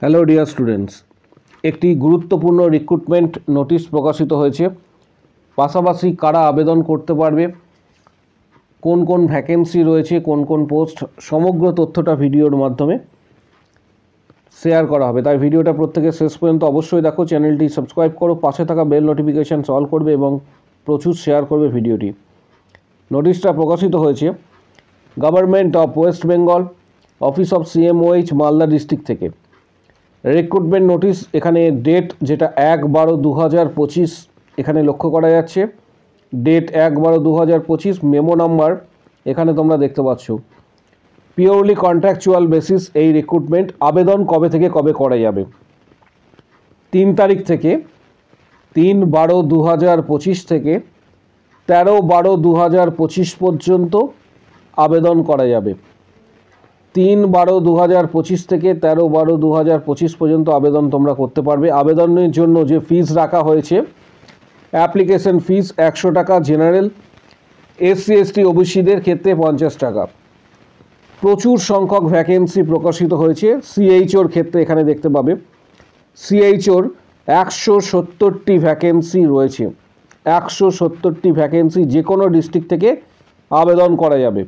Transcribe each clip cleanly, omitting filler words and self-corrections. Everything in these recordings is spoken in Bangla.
হ্যালো ডিয়ার স্টুডেন্টস, একটি গুরুত্বপূর্ণ রিক্রুটমেন্ট নোটিশ প্রকাশিত হয়েছে। পাশাপাশি কারা আবেদন করতে পারবে, কোন কোন ভ্যাকেন্সি রয়েছে, কোন কোন পোস্ট, সমগ্র তথ্যটা ভিডিওর মাধ্যমে শেয়ার করা হবে। তাই ভিডিওটা প্রত্যেকে শেষ পর্যন্ত অবশ্যই দেখো, চ্যানেলটি সাবস্ক্রাইব করো, পাশে থাকা বেল নোটিফিকেশানস অল করবে এবং প্রচুর শেয়ার করবে ভিডিওটি। নোটিশটা প্রকাশিত হয়েছে government of West Bengal, office of CMOH, Malda district থেকে। রিক্রুটমেন্ট নোটিশ, এখানে ডেট যেটা 1/12/2025 এখানে লক্ষ্য করা যাচ্ছে। ডেট 1/12/2025, মেমো নাম্বার এখানে তোমরা দেখতে পাচ্ছ। পিওরলি কন্ট্রাকচুয়াল বেসিস এই রিক্রুটমেন্ট। আবেদন কবে থেকে কবে করা যাবে? 3 তারিখ থেকে 3/12/2025 থেকে 13/12/2025 পর্যন্ত আবেদন করা যাবে। 3/12/2025 থেকে 13/12/2025 পর্যন্ত আবেদন তোমরা করতে পারবে। আবেদনের জন্য যে ফিস রাখা হয়েছে, অ্যাপ্লিকেশন ফিস 100 টাকা, জেনারেল, SC/ST OBCদের ক্ষেত্রে 50 টাকা। প্রচুর সংখ্যক ভ্যাকেন্সি প্রকাশিত হয়েছে। CHOর ক্ষেত্রে এখানে দেখতে পাবে CHOর 170টি ভ্যাকেন্সি রয়েছে। 170টি ভ্যাকেন্সি, যে কোনো ডিস্ট্রিক্ট থেকে আবেদন করা যাবে।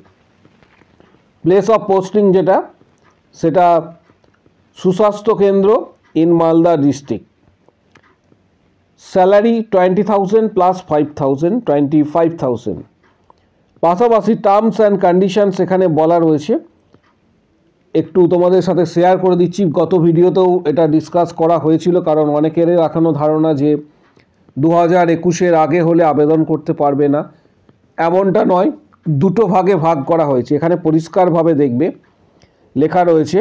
প্লেস অফ পোস্টিং যেটা, সেটা সুস্বাস্থ্য কেন্দ্র in Malda district. Salary 20,000 plus 5,000, 25,000। পাশাপাশি টার্মস অ্যান্ড কন্ডিশনস এখানে বলা রয়েছে, একটু তোমাদের সাথে শেয়ার করে দিচ্ছি। গত ভিডিওতেও এটা ডিসকাস করা হয়েছিল, কারণ অনেকেরই এখনও ধারণা যে 2021-এর আগে হলে আবেদন করতে পারবে না। এমনটা নয়, দুটো ভাগে ভাগ করা হয়েছে। এখানে পরিষ্কারভাবে দেখবে লেখা রয়েছে,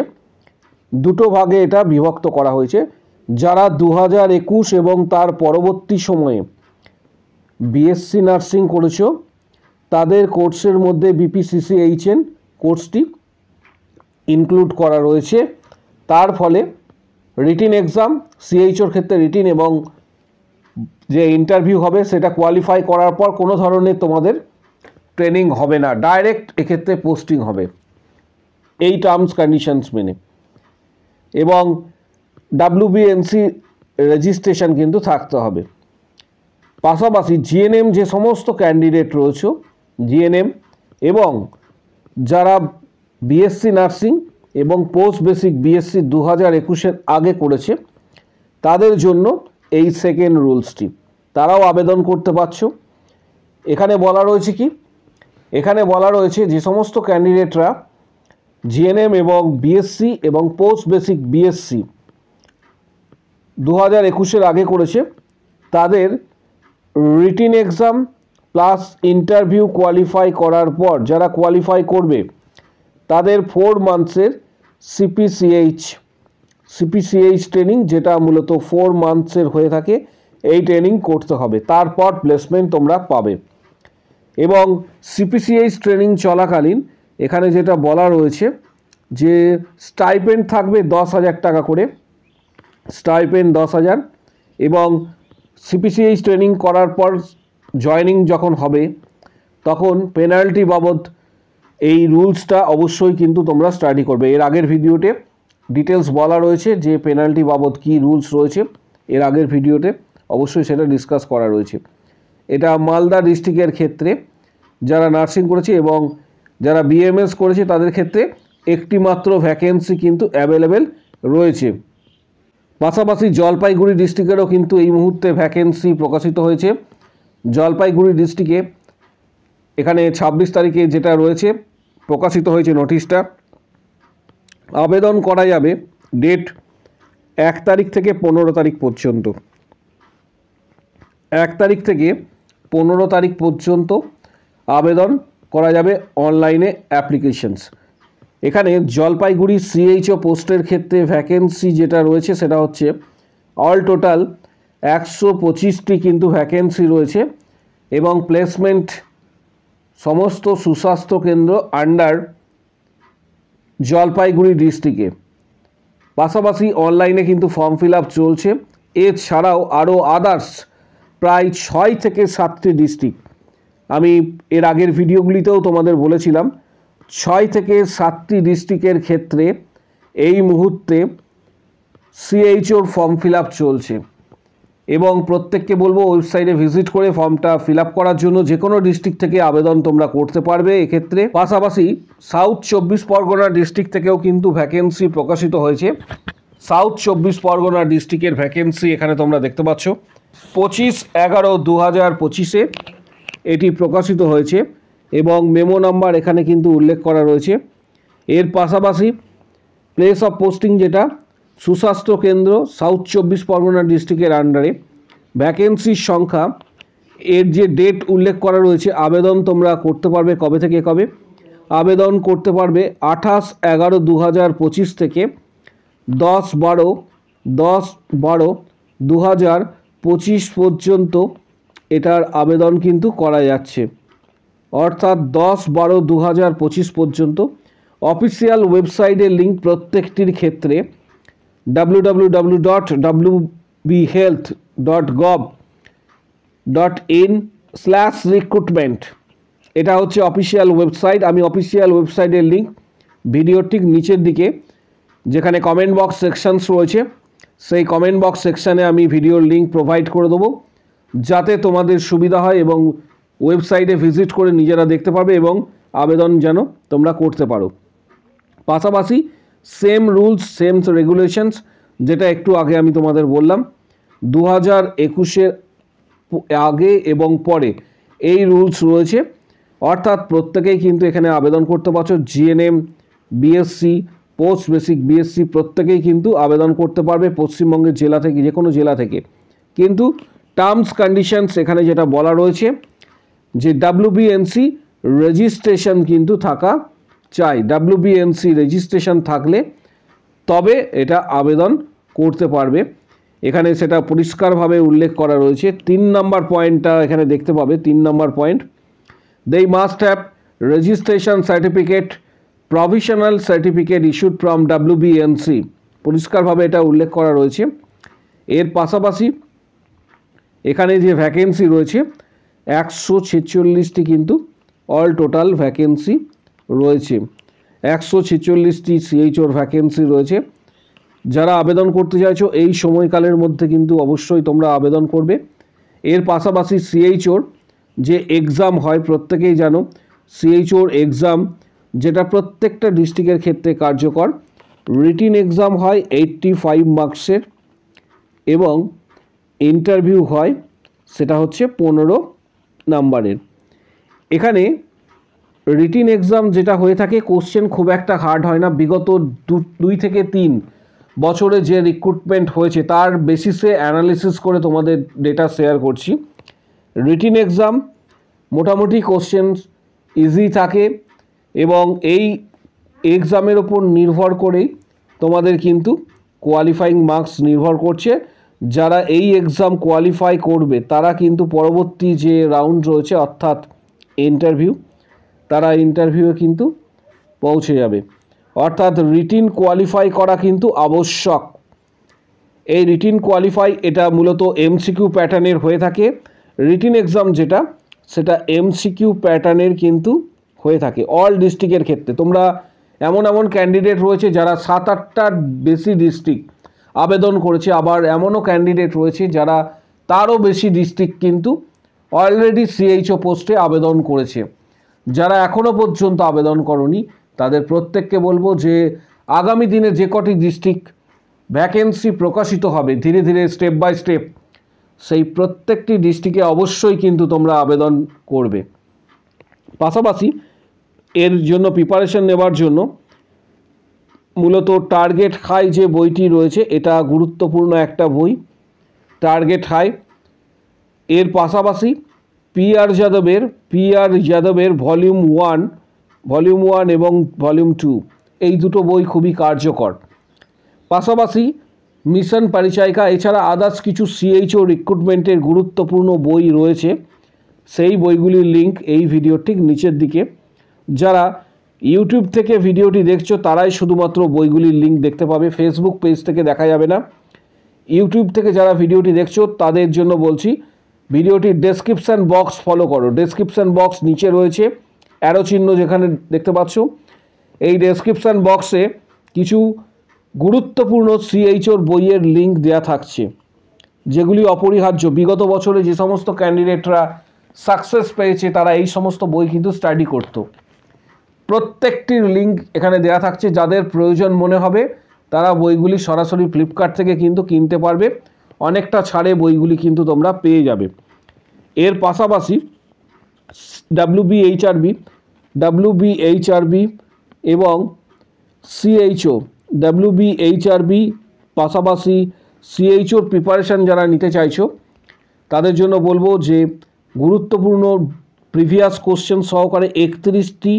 দুটো ভাগে এটা বিভক্ত করা হয়েছে। যারা 2021 এবং তার পরবর্তী সময়ে BSc নার্সিং করেছো, তাদের কোর্সের মধ্যে BPCCHN কোর্সটি ইনক্লুড করা রয়েছে। তার ফলে রিটিন এক্সাম, CHOর ক্ষেত্রে রিটিন এবং যে ইন্টারভিউ হবে সেটা কোয়ালিফাই করার পর কোনো ধরনের তোমাদের ট্রেনিং হবে না, ডাইরেক্ট এক্ষেত্রে পোস্টিং হবে এই টার্মস কন্ডিশনস মেনে। এবং WBNC রেজিস্ট্রেশন কিন্তু থাকতে হবে। পাশাপাশি GNM যে সমস্ত ক্যান্ডিডেট রয়েছে, GNM এবং যারা BSc নার্সিং এবং পোস্ট বেসিক BSc 2021-এর আগে করেছে, তাদের জন্য এই সেকেন্ড রুলসটি, তারাও আবেদন করতে পারছো। এখানে বলা রয়েছে কি, এখানে বলা রয়েছে যে সমস্ত ক্যান্ডিডেটরা GNM এবং BSc এবং পোস্ট বেসিক BSc 2021-এর আগে করেছে, তাদের written exam plus interview qualify করার পর, যারা কোয়ালিফাই করবে তাদের 4 মান্থসের CPCH ট্রেনিং, যেটা মূলত 4 মান্থসের হয়ে থাকে, এই ট্রেনিং করতে হবে। তারপর প্লেসমেন্ট তোমরা পাবে। এবং CPCH ট্রেনিং চলাকালীন এখানে যেটা বলা রয়েছে যে স্টাইপেন্ড থাকবে 10,000 টাকা করে, স্টাইপেন্ড 10,000। এবং CPCH ট্রেনিং করার পর জয়নিং যখন হবে, তখন পেনাল্টি বাবদ এই রুলসটা অবশ্যই কিন্তু তোমরা স্টাডি করবে। এর আগের ভিডিওতে ডিটেলস বলা রয়েছে যে পেনাল্টি বাবদ কী রুলস রয়েছে, এর আগের ভিডিওতে অবশ্যই সেটা ডিসকাস করা রয়েছে। এটা মালদা ডিস্ট্রিক্টের ক্ষেত্রে যারা নার্সিং করেছে এবং যারা BMS করেছে তাদের ক্ষেত্রে একটি মাত্র ভ্যাকেন্সি কিন্তু অ্যাভেলেবেল রয়েছে। পাশাপাশি জলপাইগুড়ি ডিস্ট্রিক্টেরও কিন্তু এই মুহূর্তে ভ্যাকেন্সি প্রকাশিত হয়েছে। জলপাইগুড়ি ডিস্ট্রিক্টে এখানে 26 তারিখে যেটা রয়েছে প্রকাশিত হয়েছে নোটিশটা। আবেদন করা যাবে ডেট 1 তারিখ থেকে 15 তারিখ পর্যন্ত। 1 তারিখ থেকে 15 তারিখ পর্যন্ত আবেদন করা যাবে অনলাইনে অ্যাপ্লিকেশনস। এখানে জলপাইগুড়ি CHO পোস্টের ক্ষেত্রে ভ্যাকেন্সি যেটা রয়েছে সেটা হচ্ছে অল টোটাল 125টি কিন্তু ভ্যাকেন্সি রয়েছে। এবং প্লেসমেন্ট সমস্ত সুস্বাস্থ্য কেন্দ্র আন্ডার জলপাইগুড়ি ডিস্ট্রিক্টে। পাশাপাশি অনলাইনে কিন্তু ফর্ম ফিল আপ চলছে। এছাড়াও আরও আদার্স প্রায় 6 থেকে 7টি ডিস্ট্রিক্ট, আমি এর আগের ভিডিওগুলিতেও তোমাদের বলেছিলাম, 6 থেকে 7টি ডিস্ট্রিক্টের ক্ষেত্রে এই মুহূর্তে সিএইচওর ফর্ম ফিল আপ চলছে এবং প্রত্যেককে বলবো ওয়েবসাইটে ভিজিট করে ফর্মটা ফিল আপ করার জন্য যে কোনো ডিস্ট্রিক্ট থেকে আবেদন তোমরা করতে পারবে এক্ষেত্রে। পাশাপাশি সাউথ 24 পরগনা ডিস্ট্রিক্ট থেকেও কিন্তু ভ্যাকেন্সি প্রকাশিত হয়েছে। সাউথ 24 পরগনা ডিস্ট্রিক্টের ভ্যাকেন্সি এখানে তোমরা দেখতে পাচ্ছ 25/11/2025-এ এটি প্রকাশিত হয়েছে এবং মেমো নাম্বার এখানে কিন্তু উল্লেখ করা রয়েছে। এর পাশাপাশি প্লেস অফ পোস্টিং যেটা সুস্বাস্থ্য কেন্দ্র সাউথ 24 পরগনা ডিস্ট্রিক্টের আন্ডারে, ভ্যাকেন্সির সংখ্যা, এর যে ডেট উল্লেখ করা রয়েছে আবেদন তোমরা করতে পারবে কবে থেকে কবে, আবেদন করতে পারবে 28/11/2025 থেকে 10/12/2025 পর্যন্ত এটার আবেদন কিন্তু করা যাচ্ছে, অর্থাৎ 10/12/2025 পর্যন্ত। অফিসিয়াল ওয়েবসাইটের লিঙ্ক প্রত্যেকটির ক্ষেত্রে www.wbhealth.gov.in/recruitment, এটা হচ্ছে অফিসিয়াল ওয়েবসাইট। আমি অফিসিয়াল ওয়েবসাইটের লিঙ্ক ভিডিওর ঠিক নিচের দিকে যেখানে কমেন্ট বক্স সেকশনস রয়েছে সেই কমেন্ট বক্স সেকশানে আমি ভিডিওর লিঙ্ক প্রোভাইড করে দেবো, যাতে তোমাদের সুবিধা হয় এবং ওয়েবসাইটে ভিজিট করে নিজেরা দেখতে পারবে এবং আবেদন যেন তোমরা করতে পারো। পাশাপাশি সেম রুলস সেম রেগুলেশনস, যেটা একটু আগে আমি তোমাদের বললাম 2021-এর আগে এবং পরে এই রুলস রয়েছে, অর্থাৎ প্রত্যেকেই কিন্তু এখানে আবেদন করতে পারছো। GNM, BSc, post basic BSc প্রত্যেকেই কিন্তু আবেদন করতে পারবে পশ্চিমবঙ্গের জেলা থেকে, যে কোনো জেলা থেকে। কিন্তু টার্মস কন্ডিশনস এখানে যেটা বলা রয়েছে যে WBNC রেজিস্ট্রেশন কিন্তু থাকা চাই। WBNC রেজিস্ট্রেশন থাকলে তবে এটা আবেদন করতে পারবে। এখানে সেটা পরিষ্কারভাবে উল্লেখ করা রয়েছে। 3 নম্বর পয়েন্টটা এখানে দেখতে পাবে। 3 নম্বর point, they must have registration certificate, provisional certificate issued from WBNC, পরিষ্কারভাবে এটা উল্লেখ করা রয়েছে। এর পাশাপাশি এখানে যে ভ্যাকেন্সি রয়েছে 146টি কিন্তু অল টোটাল ভ্যাকেন্সি রয়েছে, 146টি সিএইচওর ভ্যাকেন্সি রয়েছে। যারা আবেদন করতে চাইছো এই সময়কালের মধ্যে কিন্তু অবশ্যই তোমরা আবেদন করবে। এর পাশাপাশি সিএইচওর যে এক্সাম হয় প্রত্যেকেই জানো, সিএইচওর এক্সাম যেটা প্রত্যেকটা ডিস্ট্রিক্টের ক্ষেত্রে কার্যকর, রিটিন এক্সাম হয় 85 মার্কসের এবং ইন্টারভিউ হয় সেটা হচ্ছে 15 নাম্বারের। এখানে রিটিন এক্সাম যেটা হয়ে থাকে কোশ্চেন খুব একটা হার্ড হয় না। বিগত 2 থেকে 3 বছরে যে রিক্রুটমেন্ট হয়েছে তার বেসিসে অ্যানালিসিস করে তোমাদের ডেটা শেয়ার করছি। রিটিন এক্সাম মোটামুটি কোশ্চেন ইজি থাকে এবং এই এক্সামের ওপর নির্ভর করেই তোমাদের কিন্তু কোয়ালিফাইং মার্কস নির্ভর করছে। যারা এই এক্সাম কোয়ালিফাই করবে তারা কিন্তু পরবর্তী যে রাউন্ড রয়েছে অর্থাৎ ইন্টারভিউ, তারা ইন্টারভিউয়ে কিন্তু পৌঁছে যাবে। অর্থাৎ রিটিন কোয়ালিফাই করা কিন্তু আবশ্যক। এই রিটিন কোয়ালিফাই এটা মূলত এমসিকিউ প্যাটার্নের হয়ে থাকে। রিটিন এক্সাম যেটা সেটা এমসিকিউ প্যাটার্নের কিন্তু হয়ে থাকে অল ডিস্ট্রিক্টের ক্ষেত্রে। তোমরা এমন ক্যান্ডিডেট রয়েছে যারা 7-8টার বেশি ডিস্ট্রিক্ট আবেদন করেছে, আবার এমনও ক্যান্ডিডেট রয়েছে যারা তারও বেশি ডিস্ট্রিক্ট কিন্তু অলরেডি সিএইচও পোস্টে আবেদন করেছে। যারা এখনও পর্যন্ত আবেদন করনি তাদের প্রত্যেককে বলবো যে আগামী দিনে যে কটি ডিস্ট্রিক্ট ভ্যাকেন্সি প্রকাশিত হবে ধীরে ধীরে স্টেপ বাই স্টেপ, সেই প্রত্যেকটি ডিস্ট্রিক্টে অবশ্যই কিন্তু তোমরা আবেদন করবে। পাশাপাশি এর জন্য প্রিপারেশন নেওয়ার জন্য মূলত টার্গেট হাই যে বইটি রয়েছে এটা গুরুত্বপূর্ণ একটা বই, টার্গেট হাই। এর পাশাপাশি PR যাদবের ভলিউম 1 এবং ভলিউম 2 এই দুটো বই খুবই কার্যকর। পাশাপাশি মিশন পরিচায়িকা, এছাড়া আদার্স কিছু সিএইচও রিক্রুটমেন্টের গুরুত্বপূর্ণ বই রয়েছে, সেই বইগুলির লিঙ্ক এই ভিডিওর ঠিক নিচের দিকে। যারা ইউটিউব থেকে ভিডিওটি দেখছো তারাই শুধুমাত্র বইগুলির লিঙ্ক দেখতে পাবে, ফেসবুক পেজ থেকে দেখা যাবে না। ইউটিউব থেকে যারা ভিডিওটি দেখছো তাদের জন্য বলছি ভিডিওটির ডেসক্রিপশান বক্স ফলো করো। ডেসক্রিপশান বক্স নিচে রয়েছে অ্যারো চিহ্ন যেখানে দেখতে পাচ্ছ, এই ডেসক্রিপশান বক্সে কিছু গুরুত্বপূর্ণ সিএইচওর বইয়ের লিঙ্ক দেওয়া থাকছে, যেগুলি অপরিহার্য। বিগত বছরে যে সমস্ত ক্যান্ডিডেটরা সাকসেস পেয়েছে তারা এই সমস্ত বই কিন্তু স্টাডি করতো। প্রত্যেকটির লিঙ্ক এখানে দেওয়া থাকছে। যাদের প্রয়োজন মনে হবে তারা বইগুলি সরাসরি ফ্লিপকার্ট থেকে কিন্তু কিনতে পারবে। অনেকটা ছাড়ে বইগুলি কিন্তু তোমরা পেয়ে যাবে। এর পাশাপাশি ডাব্লিউবিএইচআরবি এবং সিএইচও, ডাব্লিউবিএইচআরবি পাশাপাশি সিএইচওর প্রিপারেশান যারা নিতে চাইছো তাদের জন্য বলবো যে গুরুত্বপূর্ণ প্রিভিয়াস কোশ্চেন সহকারে 31টি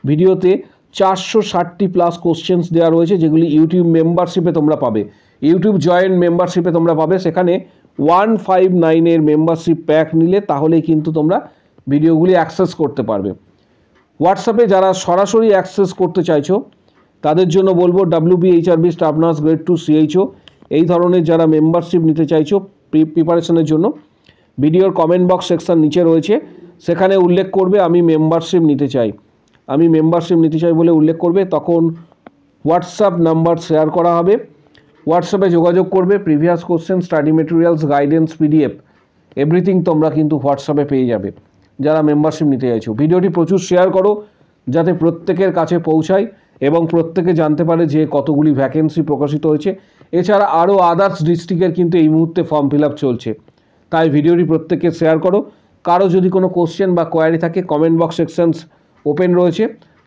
ভিডিওতে 460টি প্লাস কোশ্চেন্স দেওয়া রয়েছে, যেগুলি ইউটিউব মেম্বারশিপে তোমরা পাবে। ইউটিউব জয়েন্ট মেম্বারশিপে তোমরা পাবে। সেখানে 159-এর মেম্বারশিপ প্যাক নিলে তাহলেই কিন্তু তোমরা ভিডিওগুলি অ্যাক্সেস করতে পারবে। হোয়াটসঅ্যাপে যারা সরাসরি অ্যাক্সেস করতে চাইছো তাদের জন্য বলবো ডাব্লিউবিএইচআরবি স্টাফ নার্স গ্রেড 2 সিএইচও এই ধরনের যারা মেম্বারশিপ নিতে চাইছো প্রিপারেশনের জন্য, ভিডিওর কমেন্ট বক্স সেকশন নিচে রয়েছে, সেখানে উল্লেখ করবে আমি মেম্বারশিপ নিতে চাই, আমি মেম্বারশিপ নিতে চাই বলে উল্লেখ করবে। তখন হোয়াটসঅ্যাপ নাম্বার শেয়ার করা হবে, হোয়াটসঅ্যাপে যোগাযোগ করবে। Previous question, study materials, guidance, PDF everything তোমরা কিন্তু হোয়াটসঅ্যাপে পেয়ে যাবে যারা মেম্বারশিপ নিতে চাইছো। ভিডিওটি প্রচুর শেয়ার করো যাতে প্রত্যেকের কাছে পৌঁছায় এবং প্রত্যেকে জানতে পারে যে কতগুলি ভ্যাকেন্সি প্রকাশিত হয়েছে। এছাড়া আরও আদার্স ডিস্ট্রিক্টের কিন্তু এই মুহূর্তে ফর্ম ফিল আপ চলছে, তাই ভিডিওটি প্রত্যেকে শেয়ার করো। কারো যদি কোনো কোশ্চেন বা কোয়ারি থাকে কমেন্ট বক্স সেকশনস ওপেন রয়েছে,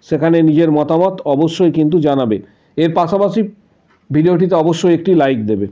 সেখানে নিজের মতামত অবশ্যই কিন্তু জানাবে। এর পাশাপাশি ভিডিওটিতে অবশ্যই একটি লাইক দেবে।